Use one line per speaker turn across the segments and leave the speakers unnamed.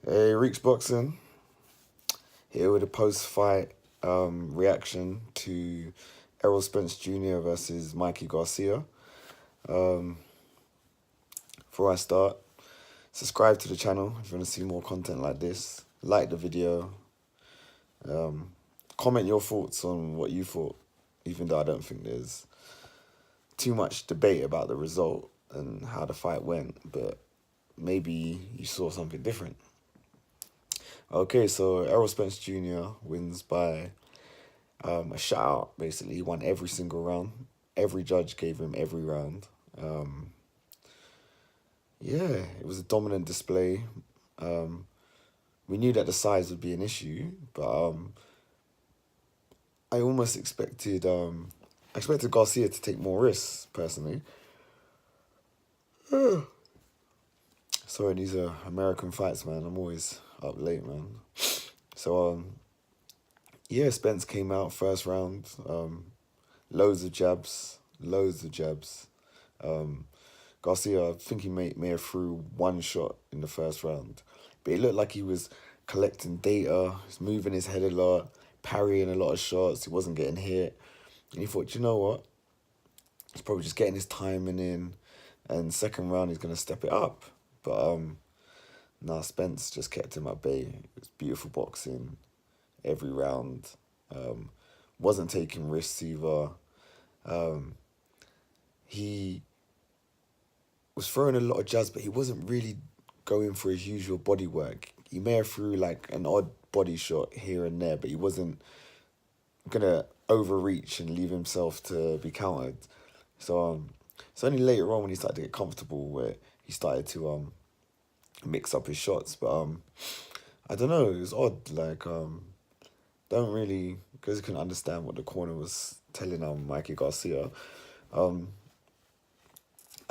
Hey, Reekz Boxing here with a post-fight reaction to Errol Spence Jr. versus Mikey Garcia. Um, Before I start, subscribe to the channel if you want to see more content like this. Like the video. Comment your thoughts on what you thought, even though I don't think there's too much debate about the result and how the fight went, but maybe you saw something different. Okay, so Errol Spence Jr. wins by a shutout, basically. He won every single round. Every judge gave him every round. Yeah, it was a dominant display. We knew that the size would be an issue, but I almost expected Garcia to take more risks, personally. Sorry, these are American fights, man. I'm always up late, man. So, yeah, Spence came out first round. Loads of jabs. Garcia, I think he may have threw one shot in the first round. But it looked like he was collecting data. He was moving his head a lot, parrying a lot of shots. He wasn't getting hit. And he thought, you know what? He's probably just getting his timing in. And second round, he's going to step it up. But nah, Spence just kept him at bay. It was beautiful boxing every round. Wasn't taking risks either. He was throwing a lot of jabs, but he wasn't really going for his usual body work. He may have threw like an odd body shot here and there, but he wasn't gonna overreach and leave himself to be countered. So it's only later on when he started to get comfortable where he started to mix up his shots. But I don't know, it was odd. Like don't really, because I couldn't understand what the corner was telling Mikey Garcia.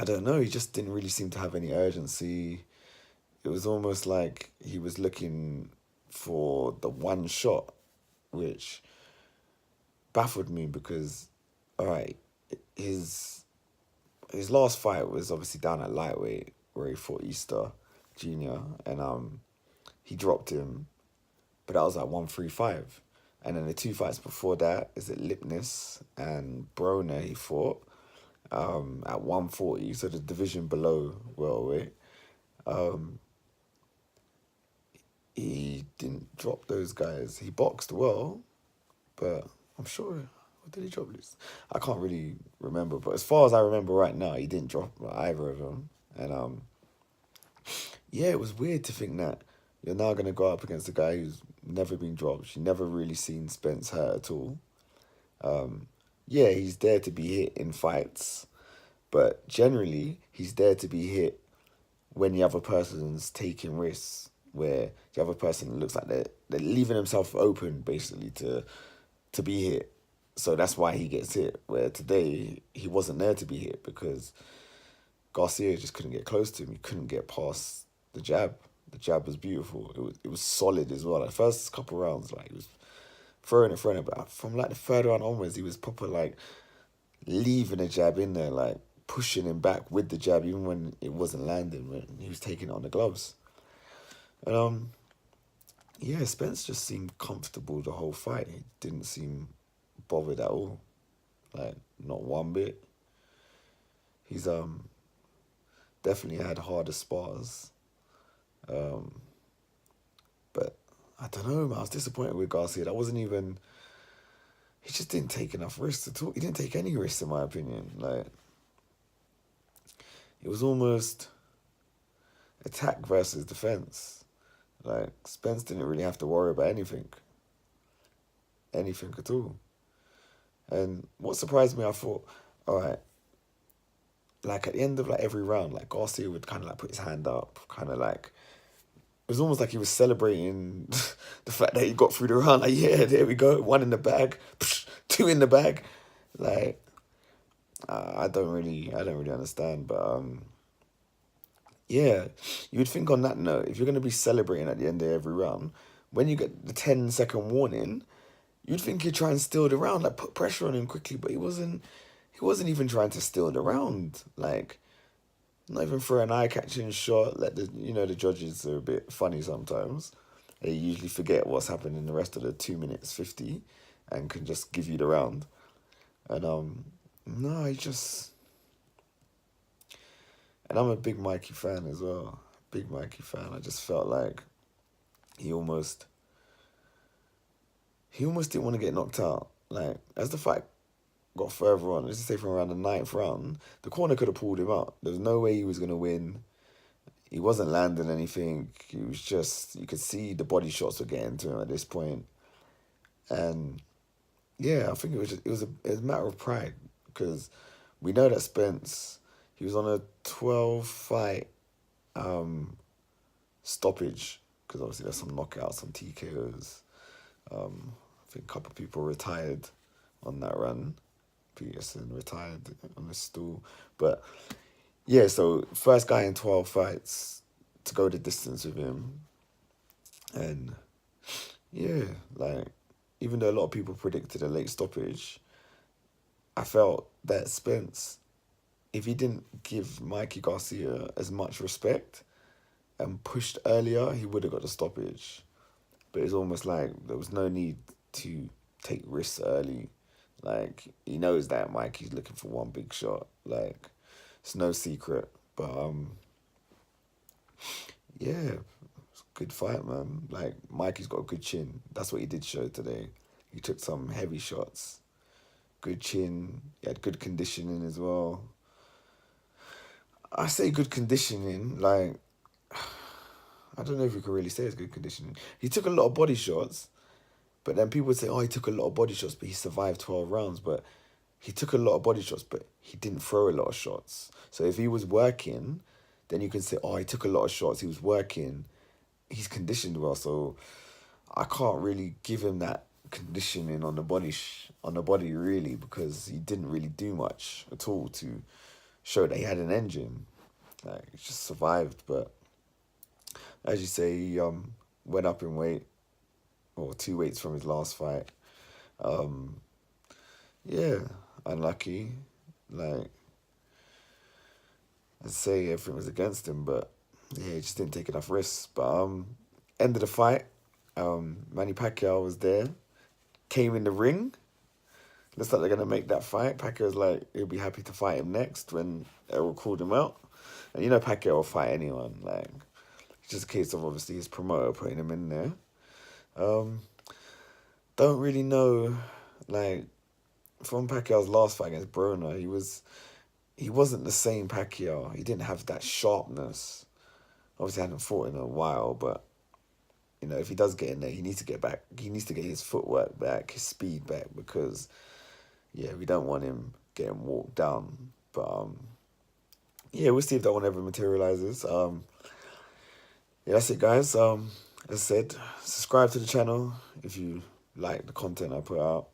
I don't know, he just didn't really seem to have any urgency. It was almost like he was looking for the one shot, which baffled me because, all right, his last fight was obviously down at lightweight where he fought Easter Jr. and he dropped him, but that was at 135. And then the two fights before that is it Lipnis and Broner he fought at 140, so the division below welterweight. He didn't drop those guys. He boxed well, but I'm sure, what did he drop this? I can't really remember, but as far as I remember right now, he didn't drop either of them. And yeah, it was weird to think that you're now going to go up against a guy who's never been dropped. You never really seen Spence hurt at all. Yeah, he's there to be hit in fights, but generally, he's there to be hit when the other person's taking risks, where the other person looks like they're leaving himself open, basically, to be hit. So that's why he gets hit, where today, he wasn't there to be hit because Garcia just couldn't get close to him. He couldn't get past the jab. The jab was beautiful. It was solid as well. The first couple rounds, like, he was throwing it, but from like the third round onwards, he was proper like leaving a jab in there, like pushing him back with the jab, even when it wasn't landing, when he was taking it on the gloves. And yeah, Spence just seemed comfortable the whole fight. He didn't seem bothered at all, like not one bit. He's definitely had harder spars, but I don't know, man. I was disappointed with Garcia. That wasn't even... He just didn't take enough risks at all. He didn't take any risks, in my opinion. Like, it was almost attack versus defense. Like, Spence didn't really have to worry about anything. Anything at all. And what surprised me, I thought, all right, like at the end of like every round, like Garcia would kind of like put his hand up, kind of like... It was almost like he was celebrating the fact that he got through the round. Like, yeah, there we go. One in the bag, two in the bag. Like, I don't really understand. But yeah, you would think on that note, if you're gonna be celebrating at the end of every round, when you get the 10-second warning, you'd think he'd try and steal the round, like put pressure on him quickly. But he wasn't even trying to steal the round. Like, not even for an eye-catching shot. Let the the judges are a bit funny sometimes. They usually forget what's happened in the rest of the 2 minutes 50, and can just give you the round. And no, he just. And I'm a big Mikey fan as well. Big Mikey fan. I just felt like he almost didn't want to get knocked out. Like, as the fight got further on, let's just say from around the ninth round, the corner could have pulled him out. There was no way he was going to win. He wasn't landing anything. He was just, you could see the body shots were getting to him at this point. And yeah, I think it was a matter of pride, because we know that Spence, he was on a 12-fight stoppage, because obviously there's some knockouts, some TKOs. I think a couple of people retired on that run. Peterson retired on the stool. But yeah, so first guy in 12 fights to go the distance with him. And yeah, like, even though a lot of people predicted a late stoppage, I felt that Spence, if he didn't give Mikey Garcia as much respect and pushed earlier, he would have got the stoppage. But it's almost like there was no need to take risks early. Like, he knows that Mikey's looking for one big shot. Like, it's no secret. But yeah, it's a good fight, man. Like, Mikey's got a good chin. That's what he did show today. He took some heavy shots. Good chin. He had good conditioning as well. I say good conditioning, like, I don't know if we could really say it's good conditioning. He took a lot of body shots, but then people would say, oh, he took a lot of body shots, but he survived 12 rounds. But he took a lot of body shots, but he didn't throw a lot of shots. So if he was working, then you can say, oh, he took a lot of shots, he was working, he's conditioned well. So I can't really give him that conditioning on the body really, because he didn't really do much at all to show that he had an engine. Like, he just survived. But as you say, he went up in weight, or 2 weights from his last fight. Yeah, unlucky. Like, I'd say everything was against him, but yeah, he just didn't take enough risks. But end of the fight, Manny Pacquiao was there, came in the ring. Looks like they're gonna make that fight. Pacquiao's like, he'll be happy to fight him next when Errol called him out. And you know Pacquiao will fight anyone. Like, it's just a case of obviously his promoter putting him in there. Don't really know, like, from Pacquiao's last fight against Broner, he wasn't the same Pacquiao. He didn't have that sharpness. Obviously, hadn't fought in a while, but if he does get in there, he needs to get back. He needs to get his footwork back, his speed back, because yeah, we don't want him getting walked down. But yeah, we'll see if that one ever materializes. Yeah, that's it, guys. As I said, subscribe to the channel if you like the content I put out.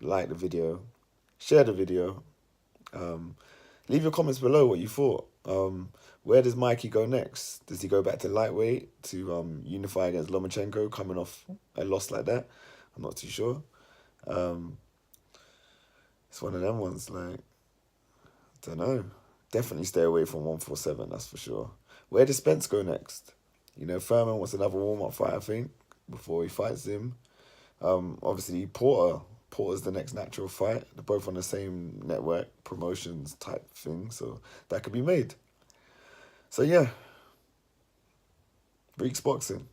Like the video, share the video. Leave your comments below what you thought. Where does Mikey go next? Does he go back to lightweight to unify against Lomachenko, coming off a loss like that? I'm not too sure. It's one of them ones, like, I don't know. Definitely stay away from 147, that's for sure. Where does Spence go next? Furman wants another warm-up fight, I think, before he fights him. Obviously, Porter's the next natural fight. They're both on the same network, promotions type thing, so that could be made. So yeah, Reekz Boxing.